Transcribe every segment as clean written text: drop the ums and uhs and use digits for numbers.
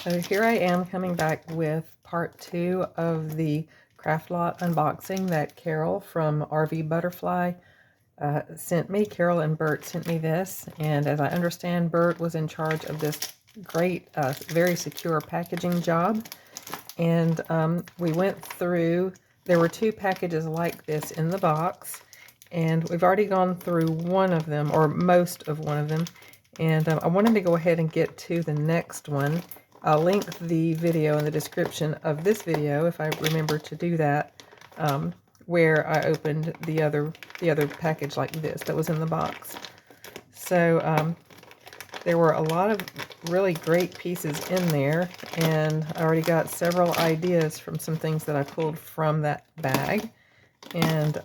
So here I am coming back with part 2 of the craft lot unboxing that Carol from RV Butterfly sent me. Carol and Bert sent me this, and as I understand, Bert was in charge of this great, very secure packaging job. And we went through, there were 2 packages like this in the box, and we've already gone through one of them, or most of one of them, and I wanted to go ahead and get to the next one. I'll link the video in the description of this video, if I remember to do that, where I opened the other package like this that was in the box. So there were a lot of really great pieces in there, and I already got several ideas from some things that I pulled from that bag. And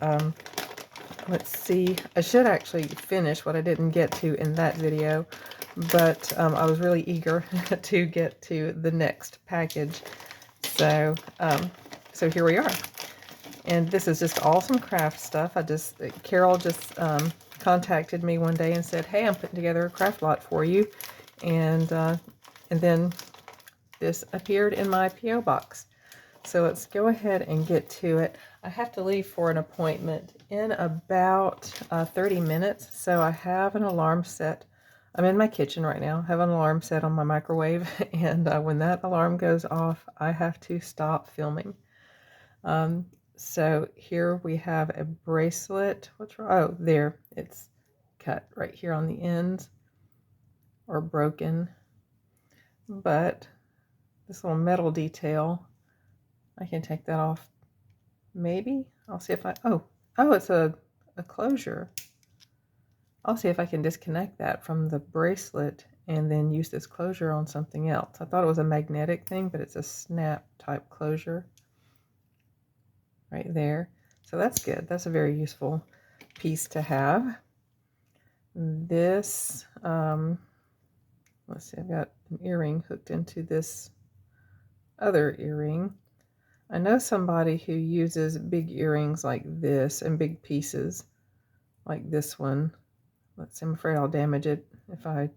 let's see, I should actually finish what I didn't get to in that video, but I was really eager to get to the next package. So, so here we are. And this is just awesome craft stuff. Carol just contacted me one day and said, "Hey, I'm putting together a craft lot for you," and then this appeared in my P.O. box. So let's go ahead and get to it. I have to leave for an appointment in about 30 minutes, so I have an alarm set. I'm in my kitchen right now. I have an alarm set on my microwave, and when that alarm goes off, I have to stop filming. So here we have a bracelet. What's wrong? Oh, there. It's cut right here on the ends, or broken. But this little metal detail, I can take that off. Maybe. I'll see if oh, it's a closure. I'll see if I can disconnect that from the bracelet and then use this closure on something else. I thought it was a magnetic thing, but it's a snap type closure right there. So that's good. That's a very useful piece to have. This, let's see, I've got an earring hooked into this other earring. I know somebody who uses big earrings like this and big pieces like this one. Let's see, I'm afraid I'll damage it if I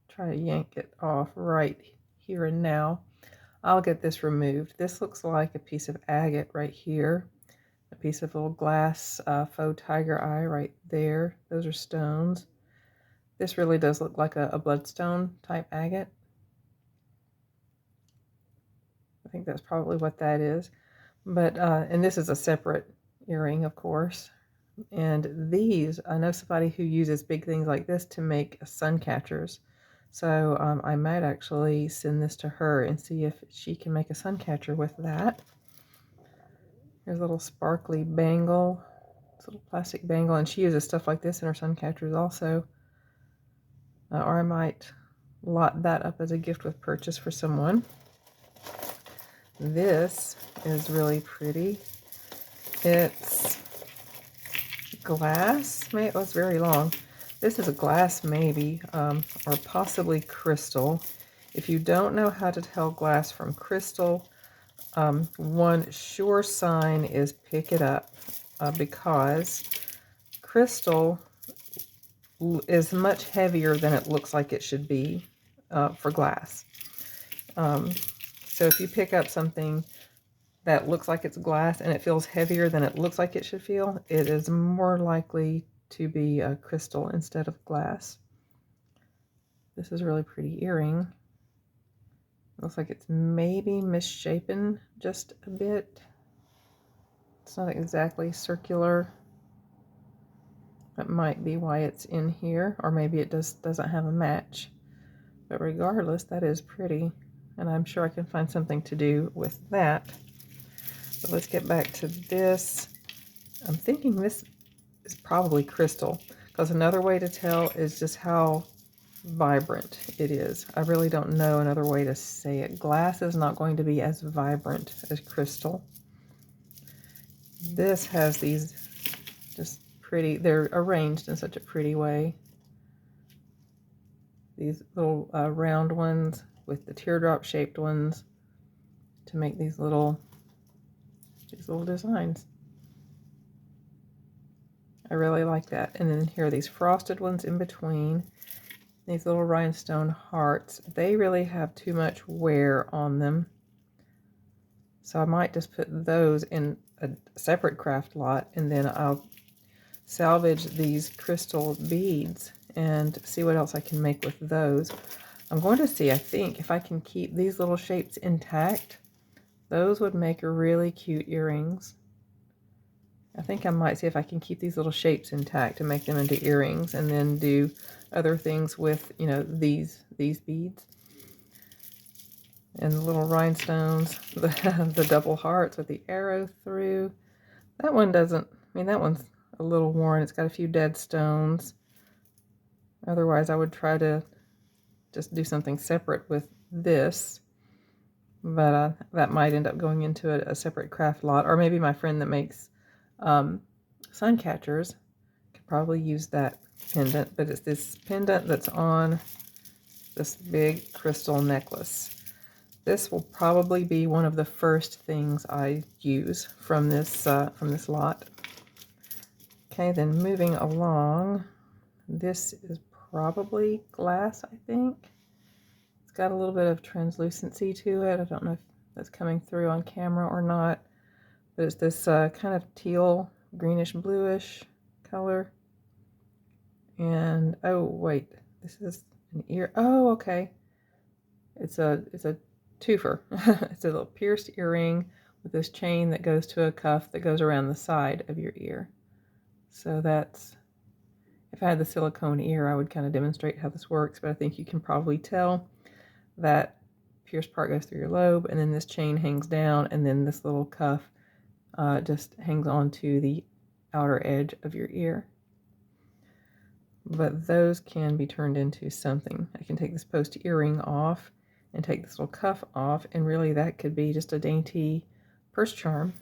try to yank it off right here and now. I'll get this removed. This looks like a piece of agate right here. A piece of little glass faux tiger eye right there. Those are stones. This really does look like a bloodstone type agate. I think that's probably what that is. But, and this is a separate earring, of course. And these, I know somebody who uses big things like this to make sun catchers. So I might actually send this to her and see if she can make a sun catcher with that. Here's a little sparkly bangle. It's a little plastic bangle, and she uses stuff like this in her sun catchers also. Or I might lot that up as a gift with purchase for someone. This is really pretty. It's glass. Oh, it's very long. This is a glass maybe, or possibly crystal. If you don't know how to tell glass from crystal, one sure sign is pick it up, because crystal is much heavier than it looks like it should be for glass. So if you pick up something that looks like it's glass and it feels heavier than it looks like it should feel, it is more likely to be a crystal instead of glass. This is a really pretty earring. Looks like it's maybe misshapen just a bit. It's not exactly circular. That might be why it's in here, or maybe it just doesn't have a match. But regardless, that is pretty, and I'm sure I can find something to do with that. So let's get back to this. I'm thinking this is probably crystal, because another way to tell is just how vibrant it is. I really don't know another way to say it. Glass is not going to be as vibrant as crystal. This has these just pretty, they're arranged in such a pretty way. These little round ones with the teardrop shaped ones to make these little designs. I really like that. And then here are these frosted ones in between. these little rhinestone hearts. They really have too much wear on them. So I might just put those in a separate craft lot, and then I'll salvage these crystal beads and see what else I can make with those. I'm going to see, I think, if I can keep these little shapes intact. Those would make really cute earrings. I think I might see if I can keep these little shapes intact and make them into earrings, and then do other things with, you know, these beads. And the little rhinestones, the double hearts with the arrow through. That one doesn't, I mean, that one's a little worn. It's got a few dead stones. Otherwise, I would try to just do something separate with this. But that might end up going into a separate craft lot. Or maybe my friend that makes sun catchers could probably use that pendant. But it's this pendant that's on this big crystal necklace. This will probably be one of the first things I use from this lot. Okay, then moving along, this is probably glass, I think. It's got a little bit of translucency to it. I don't know if that's coming through on camera or not, but it's this kind of teal, greenish, bluish color. And oh wait, this is an ear. Oh, okay. It's a twofer. It's a little pierced earring with this chain that goes to a cuff that goes around the side of your ear. So that's, if I had the silicone ear, I would kind of demonstrate how this works, but I think you can probably tell that pierced part goes through your lobe, and then this chain hangs down, and then this little cuff just hangs onto the outer edge of your ear. But those can be turned into something. I can take this post earring off and take this little cuff off, and really that could be just a dainty purse charm.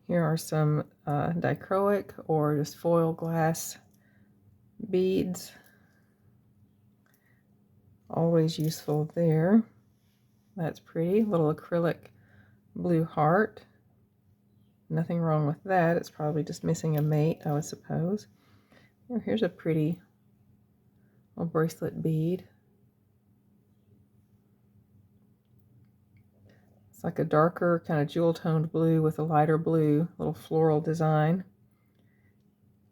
Here are some dichroic or just foil glass beads. Always useful there. That's pretty. Little acrylic blue heart. Nothing wrong with that. It's probably just missing a mate, I would suppose. Here's a pretty little bracelet bead. It's like a darker kind of jewel-toned blue with a lighter blue little floral design.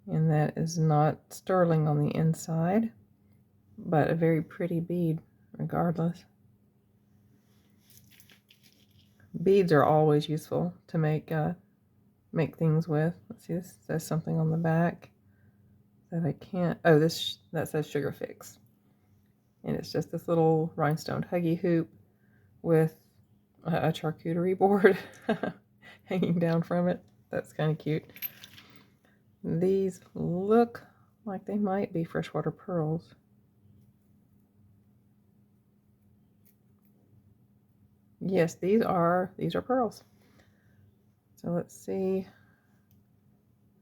And that is not sterling on the inside, but a very pretty bead regardless. Beads are always useful to make things with. Let's see, this says something on the back that I can't, oh, that says Sugar Fix. And it's just this little rhinestone huggy hoop with a charcuterie board hanging down from it. That's kind of cute. These look like they might be freshwater pearls. Yes, these are pearls. So let's see if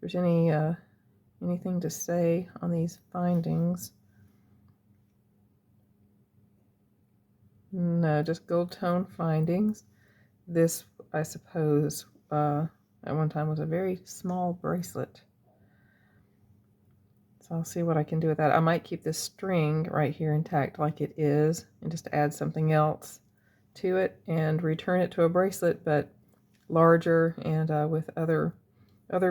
there's anything to say on these findings. No, just gold tone findings. This, I suppose, at one time was a very small bracelet. So I'll see what I can do with that. I might keep this string right here intact like it is and just add something else to it and return it to a bracelet, but larger and with other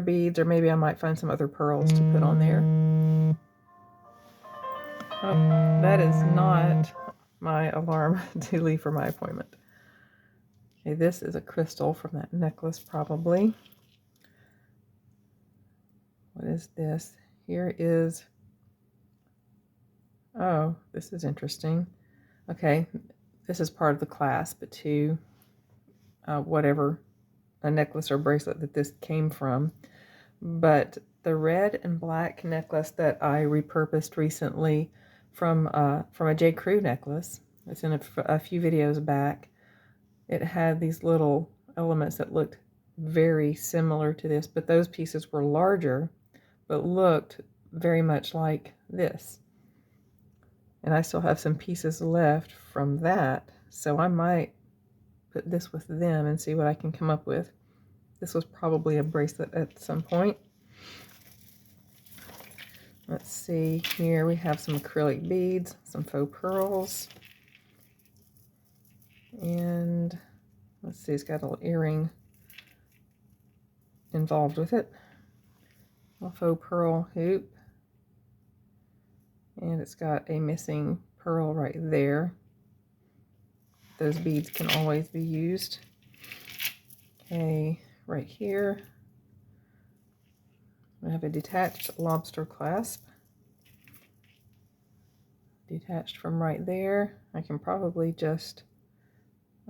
beads, or maybe I might find some other pearls to put on there. Oh, that is not my alarm to leave for my appointment. Okay, this is a crystal from that necklace probably. What is this? Here is, oh, this is interesting. Okay, this is part of the clasp to whatever, a necklace or bracelet that this came from. But the red and black necklace that I repurposed recently from a J. Crew necklace, it's in a few videos back, it had these little elements that looked very similar to this, but those pieces were larger, but looked very much like this. And I still have some pieces left from that, so I might put this with them and see what I can come up with. This was probably a bracelet at some point. Let's see here, we have some acrylic beads, some faux pearls, and let's see, it's got a little earring involved with it. A faux pearl hoop, and it's got a missing pearl right there. Those beads can always be used. Okay, right here we have a detached lobster clasp. Detached from right there. I can probably just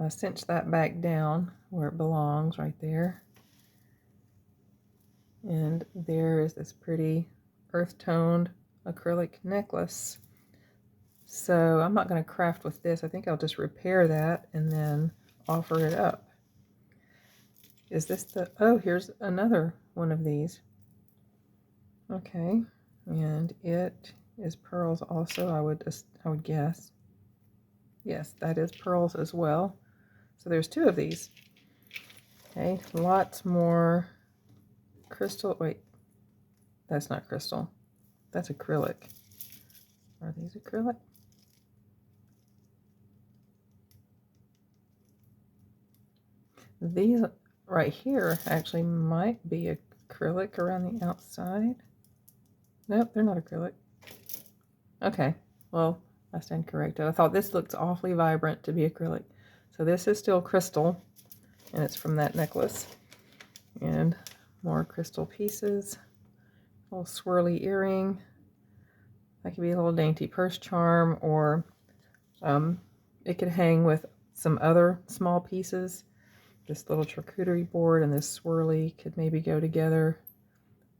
cinch that back down where it belongs, right there. And there is this pretty earth-toned acrylic necklace. So I'm not going to craft with this. I think I'll just repair that and then offer it up. Is this the... Oh, here's another one of these. Okay, and it is pearls also, I would guess. Yes, that is pearls as well. So there's two of these. Okay, lots more crystal. Wait, that's not crystal. That's acrylic. Are these acrylic? These right here actually might be acrylic around the outside. Nope, they're not acrylic. Okay, well, I stand corrected. I thought this looks awfully vibrant to be acrylic. So this is still crystal, and it's from that necklace. And more crystal pieces. A little swirly earring. That could be a little dainty purse charm, or it could hang with some other small pieces. This little charcuterie board and this swirly could maybe go together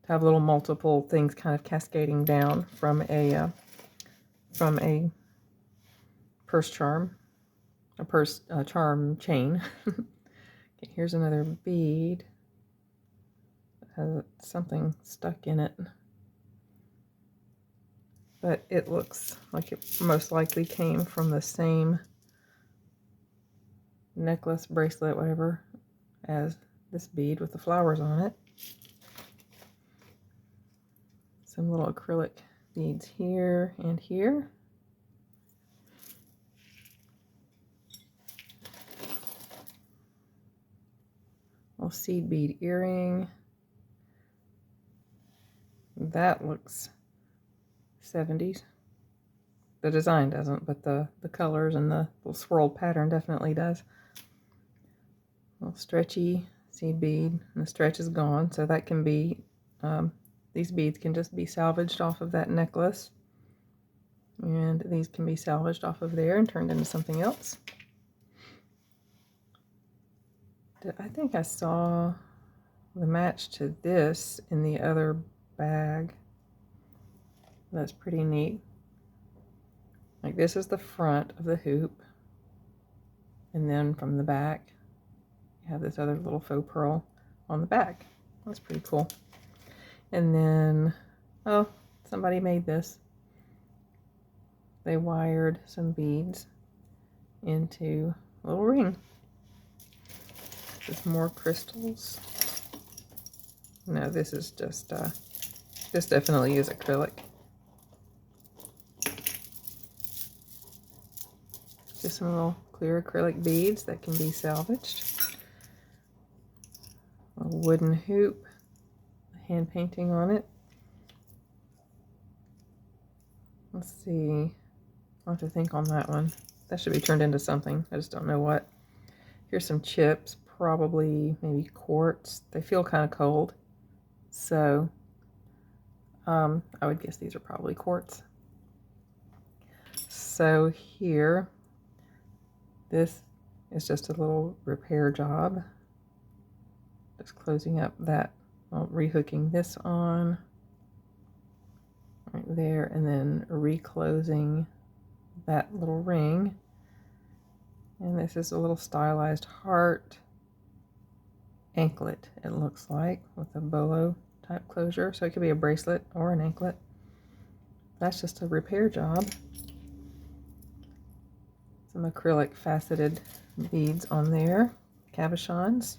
to have little multiple things kind of cascading down from a purse charm, a purse charm chain. Okay, here's another bead. It has something stuck in it, but it looks like it most likely came from the same necklace, bracelet, whatever, as this bead with the flowers on it. Some little acrylic beads here and here. Little seed bead earring. That looks 70s. The design doesn't, but the colors and the little swirled pattern definitely does. A little stretchy seed bead, and the stretch is gone, so that can be, these beads can just be salvaged off of that necklace. And these can be salvaged off of there and turned into something else. I think I saw the match to this in the other bag. That's pretty neat. Like, this is the front of the hoop, and then from the back you have this other little faux pearl on the back. That's pretty cool. And then, oh, somebody made this. They wired some beads into a little ring. Just more crystals. No, this is just, this definitely is acrylic. Just some little clear acrylic beads that can be salvaged. A wooden hoop, hand painting on it. Let's see, I'll have to think on that one. That should be turned into something, I just don't know what. Here's some chips, probably maybe quartz. They feel kind of cold, so I would guess these are probably quartz. So here, this is just a little repair job. Just closing up that, well, rehooking this on right there, and then reclosing that little ring. And this is a little stylized heart anklet, it looks like, with a bolo type closure. So it could be a bracelet or an anklet. That's just a repair job. Some acrylic faceted beads on there, cabochons.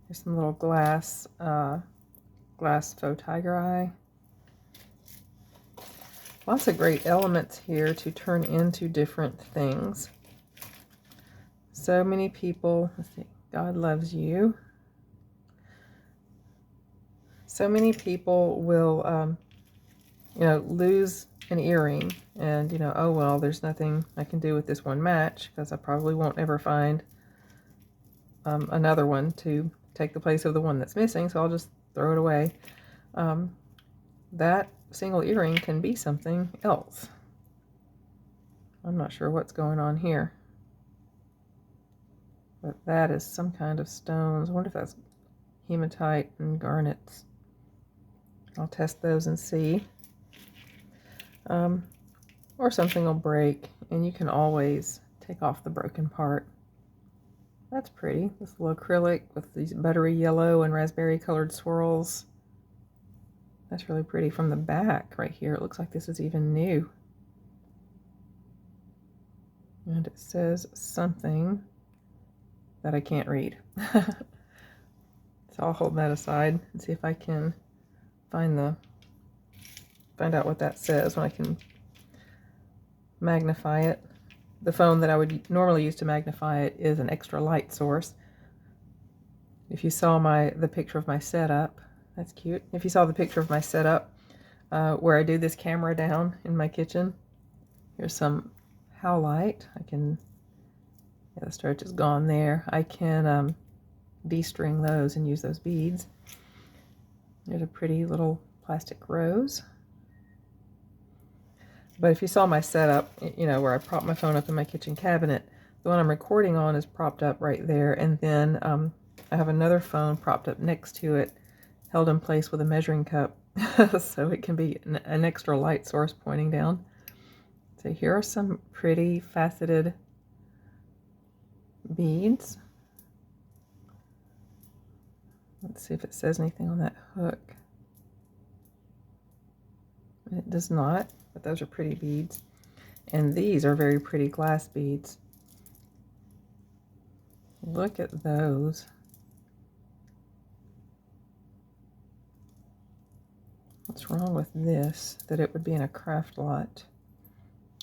There's some little glass faux tiger eye. Lots of great elements here to turn into different things. So many people, let's see, God loves you. So many people will, you know, lose an earring and, you know, oh, well, there's nothing I can do with this one match because I probably won't ever find another one to take the place of the one that's missing, so I'll just throw it away. That single earring can be something else. I'm not sure what's going on here, but that is some kind of stones. I wonder if that's hematite and garnets. I'll test those and see. Or something will break, and you can always take off the broken part. That's pretty. This little acrylic with these buttery yellow and raspberry colored swirls. That's really pretty. From the back right here, it looks like this is even new. And it says something that I can't read. So I'll hold that aside and see if I can find out what that says when I can magnify it. The phone that I would normally use to magnify it is an extra light source. If you saw the picture of my setup, that's cute. If you saw the picture of my setup where I do this camera down in my kitchen, here's some howlite. I can, yeah, the starch is gone there. I can de-string those and use those beads. There's a pretty little plastic rose. But if you saw my setup, you know, where I prop my phone up in my kitchen cabinet, the one I'm recording on is propped up right there, and then I have another phone propped up next to it, held in place with a measuring cup, so it can be an extra light source pointing down. So here are some pretty faceted beads. Let's see if it says anything on that hook. It does not, but those are pretty beads. And these are very pretty glass beads. Look at those. What's wrong with this, that it would be in a craft lot?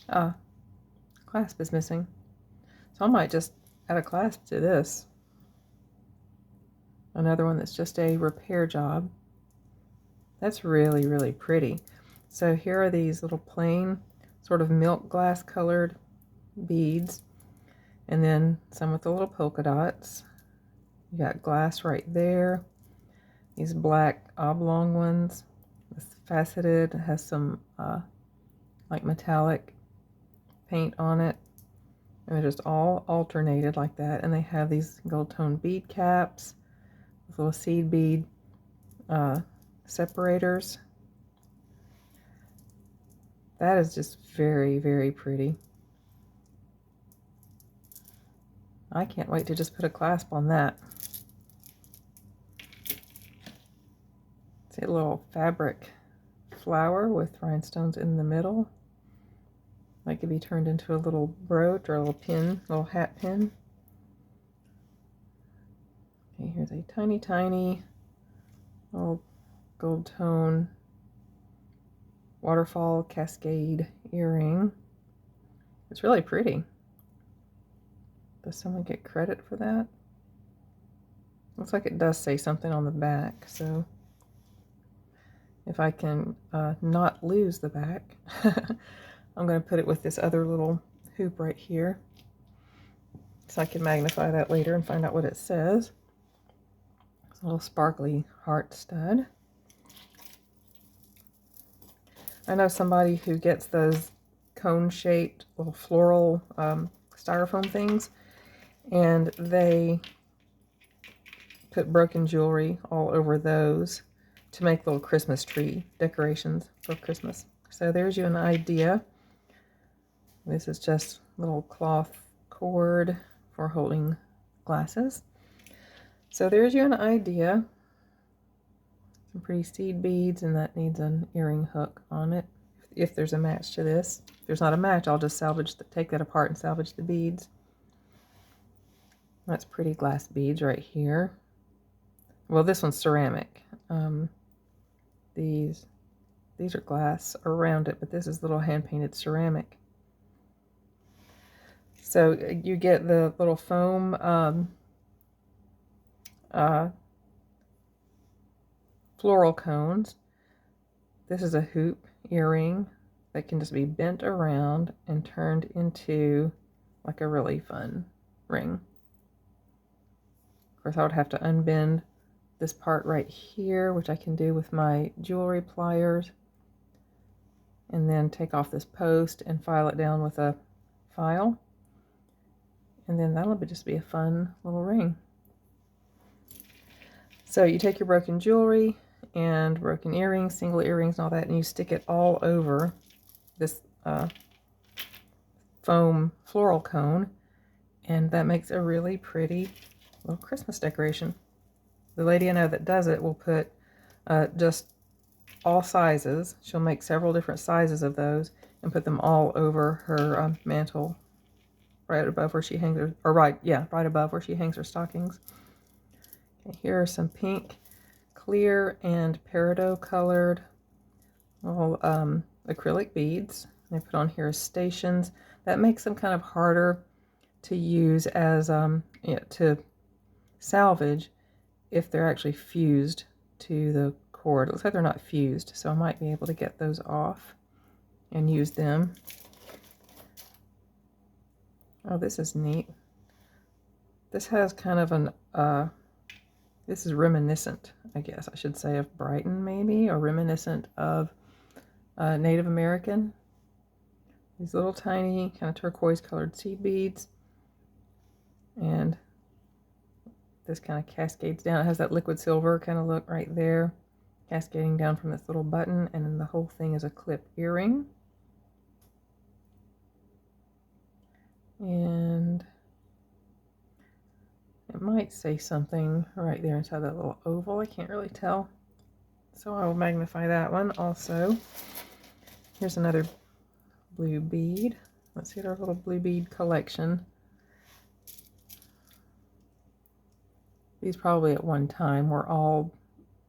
Ah, clasp is missing. So I might just add a clasp to this. Another one that's just a repair job. That's really, really pretty. So here are these little plain, sort of milk glass colored beads. And then some with the little polka dots. You got glass right there. These black oblong ones. It's faceted, it has some like metallic paint on it. And they're just all alternated like that. And they have these gold tone bead caps with little seed bead separators. That is just very, very pretty. I can't wait to just put a clasp on that. See a little fabric flower with rhinestones in the middle. That could be turned into a little brooch or a little pin, little hat pin. Okay, here's a tiny, tiny little gold tone waterfall cascade earring. It's really pretty. Does someone get credit for that? Looks like it does say something on the back, so if I can not lose the back, I'm going to put it with this other little hoop right here so I can magnify that later and find out what it says. It's a little sparkly heart stud. I know somebody who gets those cone-shaped little floral styrofoam things, and they put broken jewelry all over those to make little Christmas tree decorations for Christmas. So there's you an idea. This is just a little cloth cord for holding glasses. So there's you an idea. Some pretty seed beads, and that needs an earring hook on it. If there's a match to this. If there's not a match, I'll just take that apart and salvage the beads. That's pretty glass beads right here. Well, this one's ceramic. These these are glass around it, but this is little hand-painted ceramic. So you get the little foam floral cones. This is a hoop earring that can just be bent around and turned into like a really fun ring. Of course, I would have to unbend this part right here, which I can do with my jewelry pliers, and then take off this post and file it down with a file, and then that'll just be a fun little ring. So you take your broken jewelry and broken earrings, single earrings and all that, and you stick it all over this foam floral cone, and that makes a really pretty little Christmas decoration. The lady I know that does it will put just all sizes. She'll make several different sizes of those and put them all over her mantle, right above where she hangs her, or right above where she hangs her stockings. Okay, here are some pink, clear, and peridot colored little acrylic beads. They put on here as stations. That makes them kind of harder to use as to salvage if they're actually fused to the cord. It looks like they're not fused, so I might be able to get those off and use them. Oh, this is neat. This has kind of an this is reminiscent, I guess I should say, of Brighton maybe, or reminiscent of Native American. These little tiny kind of turquoise colored seed beads, and this kind of cascades down. It has that liquid silver kind of look right there, cascading down from this little button, and then the whole thing is a clip earring. And it might say something right there inside that little oval. I can't really tell, so I will magnify that one also. Here's another blue bead. Let's get our little blue bead collection. These probably at one time were all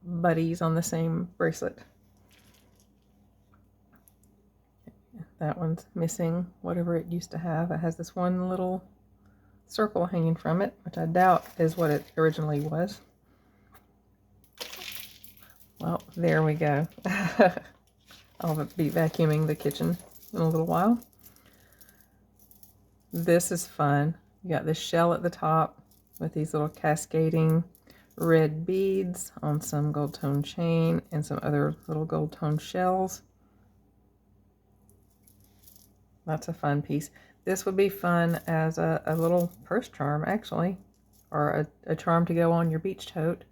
buddies on the same bracelet. That one's missing whatever it used to have. It has this one little circle hanging from it, which I doubt is what it originally was. Well, there we go. I'll be vacuuming the kitchen in a little while. This is fun. You got this shell at the top with these little cascading red beads on some gold tone chain and some other little gold tone shells. That's a fun piece. This would be fun as a little purse charm, actually, or a charm to go on your beach tote.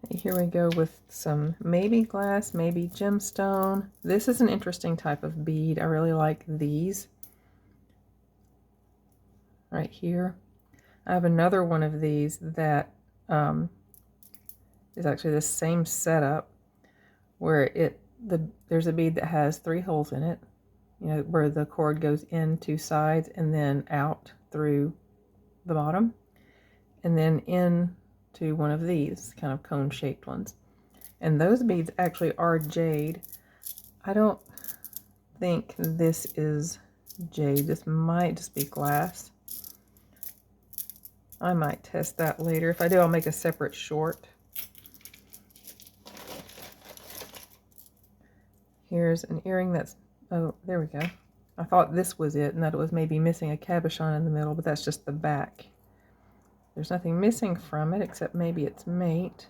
Here we go with some maybe glass, maybe gemstone. This is an interesting type of bead. I really like these right here. I have another one of these that is actually the same setup, where there's a bead that has 3 holes in it, you know, where the cord goes in 2 sides and then out through the bottom, and then into one of these kind of cone-shaped ones. And those beads actually are jade. I don't think this is jade. This might just be glass. I might test that later. If I do, I'll make a separate short. Here's an earring that's, oh, there we go. I thought this was it and that it was maybe missing a cabochon in the middle, but that's just the back. There's nothing missing from it except maybe its mate.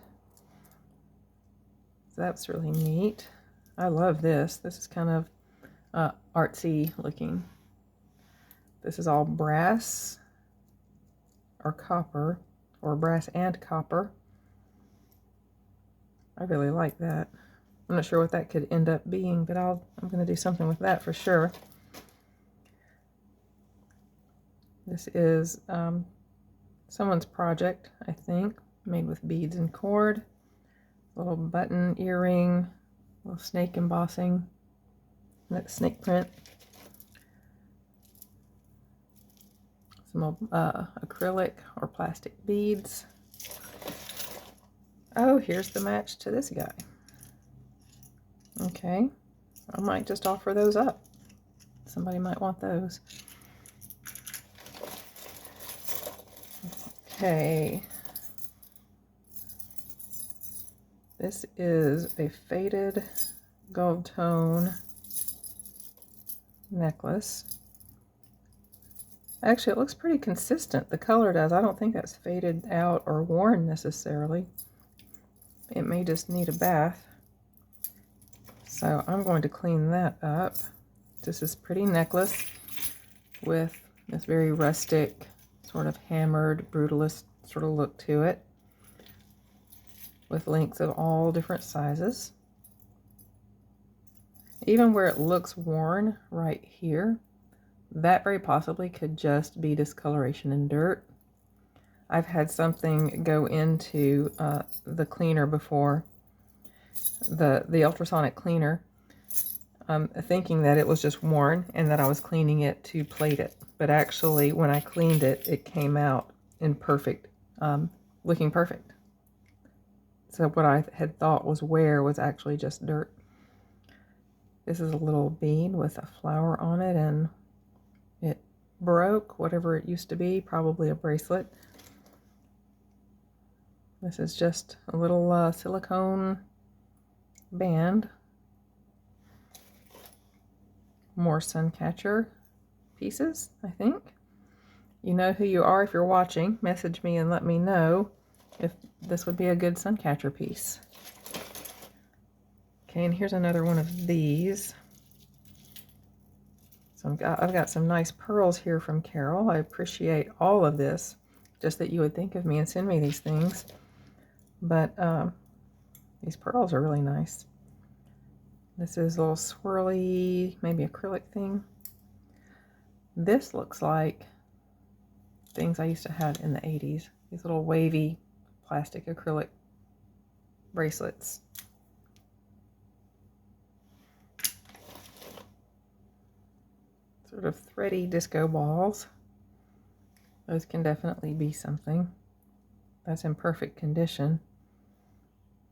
So that's really neat. I love this. This is kind of artsy looking. This is all brass or copper, or brass and copper. I really like that. I'm not sure what that could end up being, but I'm going to do something with that for sure. This is someone's project, I think, made with beads and cord. Little button earring, little snake embossing, that snake print. Some acrylic or plastic beads. Oh, here's the match to this guy. Okay, I might just offer those up. Somebody might want those. Okay. This is a faded gold tone necklace. Actually, it looks pretty consistent. The color does. I don't think that's faded out or worn necessarily. It may just need a bath. So I'm going to clean that up. This is a pretty necklace with this very rustic, sort of hammered, brutalist sort of look to it, with links of all different sizes. Even where it looks worn right here, that very possibly could just be discoloration and dirt. I've had something go into the cleaner before, the ultrasonic cleaner, thinking that it was just worn and that I was cleaning it to plate it. But actually, when I cleaned it, it came out in perfect, looking perfect. So what I had thought was wear was actually just dirt. This is a little bead with a flower on it, and it broke, whatever it used to be, probably a bracelet. This is just a little silicone band. More sun catcher pieces, I think. You know who you are if you're watching. Message me and let me know if this would be a good sun catcher piece. Okay, and here's another one of these. So I've got some nice pearls here from Carol. I appreciate all of this, just that you would think of me and send me these things. But these pearls are really nice. This is a little swirly, maybe acrylic thing. This looks like things I used to have in the 80s. These little wavy plastic acrylic bracelets. Sort of thready disco balls. Those can definitely be something. That's in perfect condition,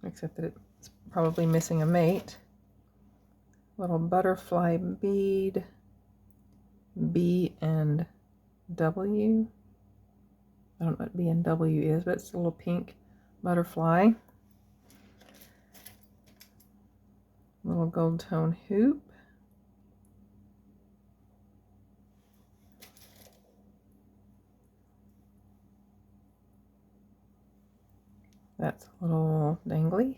except that it's probably missing a mate. Little butterfly bead, B and W. I don't know what B and W is, but it's a little pink butterfly. Little gold tone hoop. That's a little dangly.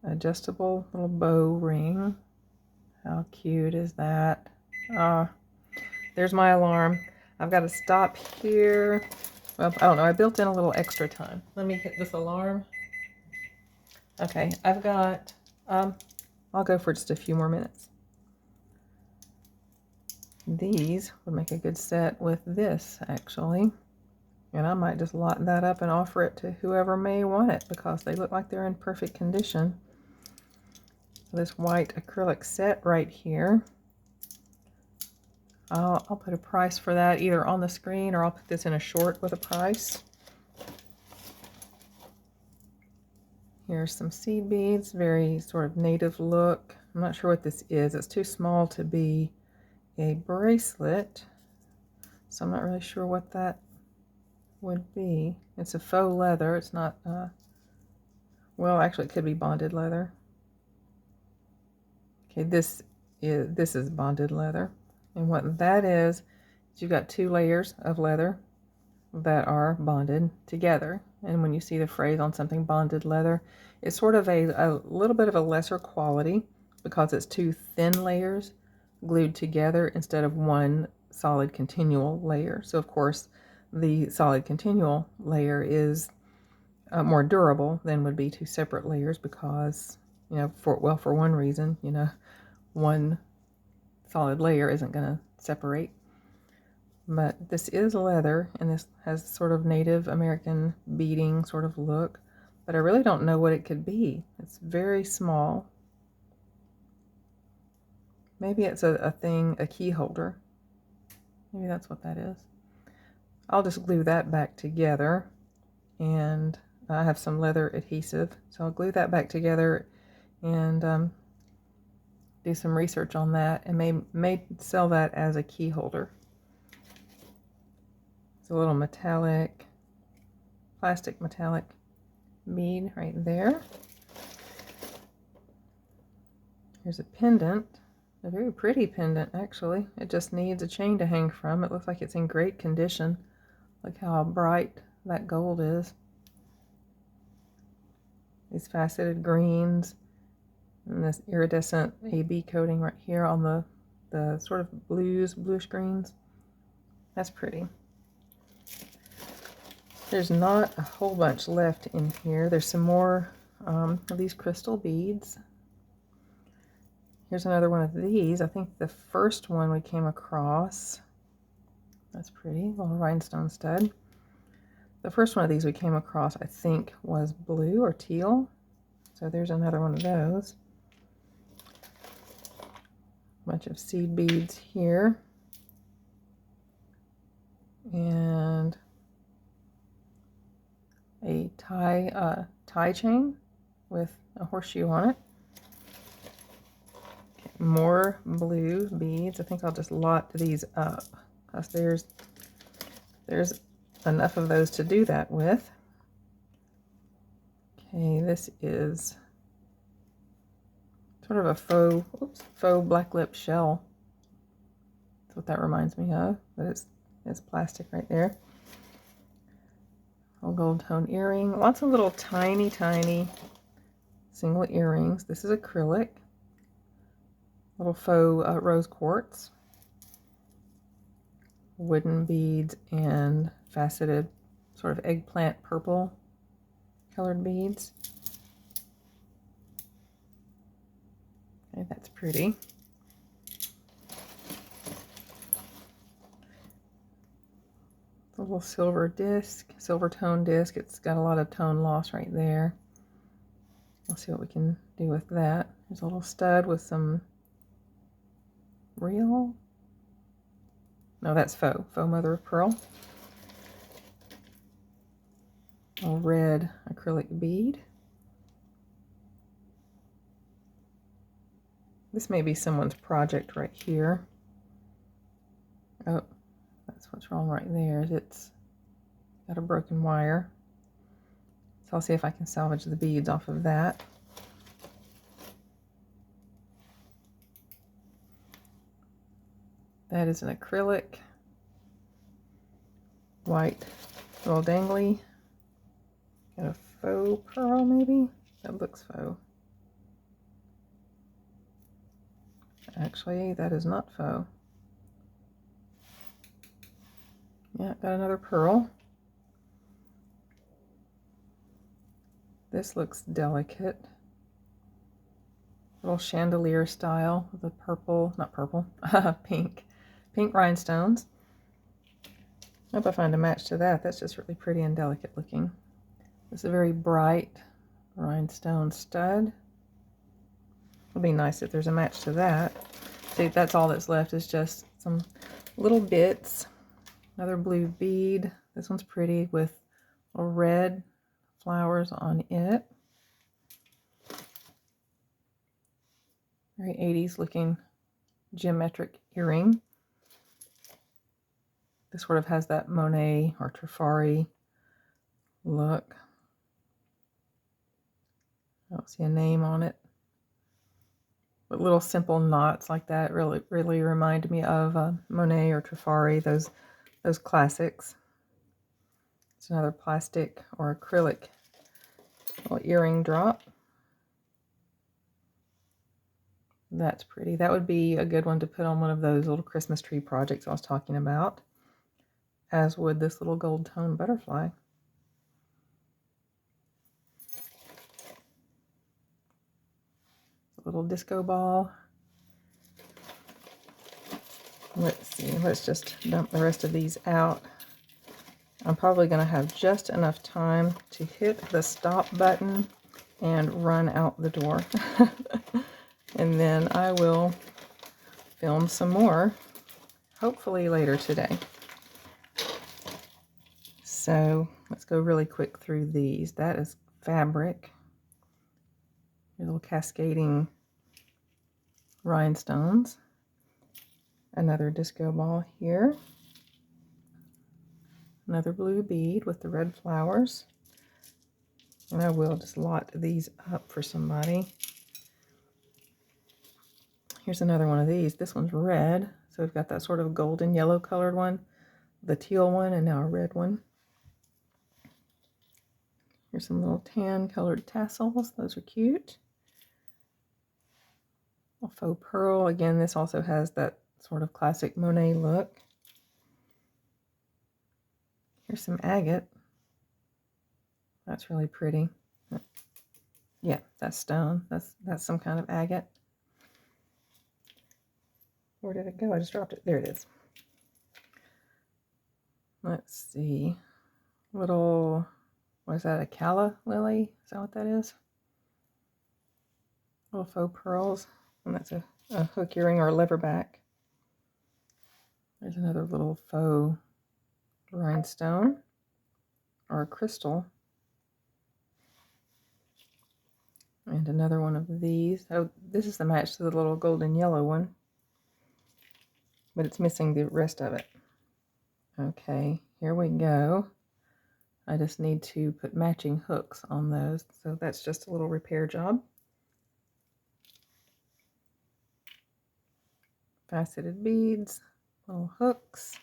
Adjustable little bow ring. How cute is that? Ah, there's my alarm. I've got to stop here. Well, I don't know. I built in a little extra time. Let me hit this alarm. Okay, I've got, I'll go for just a few more minutes. These would make a good set with this, actually. And I might just lot that up and offer it to whoever may want it because they look like they're in perfect condition. So this white acrylic set right here. I'll put a price for that either on the screen or I'll put this in a short with a price. Here's some seed beads, very sort of native look. I'm not sure what this is. It's too small to be a bracelet, so I'm not really sure what that would be. It's a faux leather. It's not, well, actually it could be bonded leather. Okay, this is bonded leather. And what that is you've got 2 layers of leather that are bonded together. And when you see the phrase on something bonded leather, it's sort of a little bit of a lesser quality because it's 2 thin layers glued together instead of one solid continual layer. So of course the solid continual layer is more durable than would be 2 separate layers because, you know, for one reason, you know, one solid layer isn't going to separate. But this is leather, and this has sort of Native American beading sort of look, but I really don't know what it could be. It's very small. Maybe it's a key holder. Maybe that's what that is. I'll just glue that back together, and I have some leather adhesive, so I'll glue that back together and do some research on that, and may sell that as a key holder. It's a little metallic, plastic metallic bead right there. Here's a pendant, a very pretty pendant actually. It just needs a chain to hang from. It looks like it's in great condition. Look how bright that gold is. These faceted greens and this iridescent AB coating right here on the sort of bluish greens. That's pretty. There's not a whole bunch left in here. There's some more of these crystal beads. Here's another one of these. I think the first one we came across. That's pretty, little rhinestone stud. The first one of these we came across, I think, was blue or teal. So there's another one of those. Bunch of seed beads here. And a tie chain with a horseshoe on it. Okay, more blue beads. I think I'll just lot these up because there's enough of those to do that with. Okay, this is sort of a faux black lip shell. That's what that reminds me of, but it's plastic right there. Little gold tone earring. Lots of little tiny single earrings. This is acrylic. Little faux rose quartz. Wooden beads and faceted sort of eggplant purple colored beads. Okay, that's pretty. The little silver disc, silver tone disc. It's got a lot of tone loss right there. We'll see what we can do with that. There's a little stud with some real. No, that's faux mother of pearl. A red acrylic bead. This may be someone's project right here. Oh, that's what's wrong right there. It's got a broken wire. So I'll see if I can salvage the beads off of that. That is an acrylic, white, little dangly. Got a faux pearl maybe? That looks faux. Actually, that is not faux. Yeah, got another pearl. This looks delicate. Little chandelier style with a purple, not purple, pink rhinestones. Hope I find a match to that. That's just really pretty and delicate looking. This is a very bright rhinestone stud. It'll be nice if there's a match to that. See, that's all that's left is just some little bits. Another blue bead. This one's pretty with little red flowers on it. Very 80s looking geometric earring. This sort of has that Monet or Trifari look. I don't see a name on it. But little simple knots like that really remind me of Monet or Trifari, those classics. It's another plastic or acrylic little earring drop. That's pretty. That would be a good one to put on one of those little Christmas tree projects I was talking about, as would this little gold tone butterfly. A little disco ball. Let's see, let's just dump the rest of these out. I'm probably going to have just enough time to hit the stop button and run out the door. And then I will film some more, hopefully later today. So Let's go really quick through these. That is fabric. Your little cascading rhinestones. Another disco ball here. Another blue bead with the red flowers. And I will just lot these up for somebody. Here's another one of these. This one's red. So we've got that sort of golden yellow colored one, the teal one, and now a red one. Here's some little tan colored tassels. Those are cute. A faux pearl. Again, this also has that sort of classic Monet look. Here's some agate. That's really pretty. Yeah, that's stone. That's some kind of agate. Where did it go? I just dropped it. There it is. Let's see. Little, what is that, a calla lily? Is that what that is? Little faux pearls. And that's a hook earring or a leverback. There's another little faux rhinestone or a crystal. And another one of these. Oh, this is the match to the little golden yellow one, but it's missing the rest of it. Okay, here we go. I just need to put matching hooks on those, so that's just a little repair job. Faceted beads, little hooks.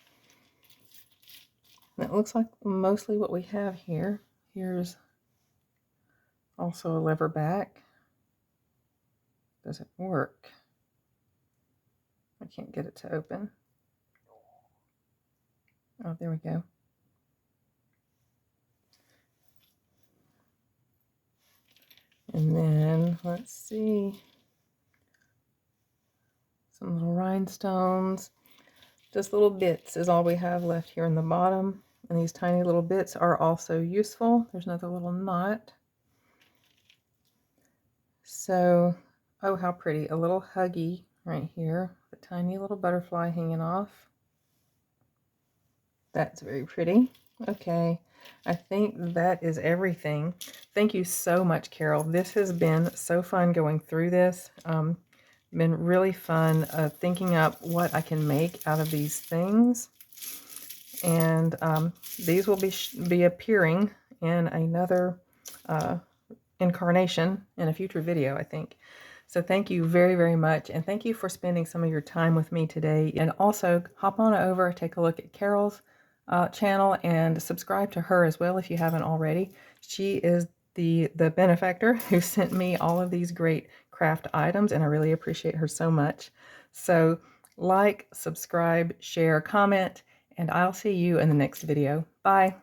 And it looks like mostly what we have here. Here's also a lever back. Does it work? I can't get it to open. Oh, there we go. And then, let's see, some little rhinestones. Just little bits is all we have left here in the bottom. And these tiny little bits are also useful. There's another little knot. So, oh, how pretty. A little huggy right here. A tiny little butterfly hanging off. That's very pretty. Okay, I think that is everything. Thank you so much, Carol. This has been so fun going through this. Been really fun thinking up what I can make out of these things. And these will be appearing in another incarnation in a future video, I think. So thank you very, very much. And thank you for spending some of your time with me today. And also hop on over, take a look at Carol's channel and subscribe to her as well if you haven't already. She is the benefactor who sent me all of these great craft items, and I really appreciate her so much. So like, subscribe, share, comment, and I'll see you in the next video. Bye.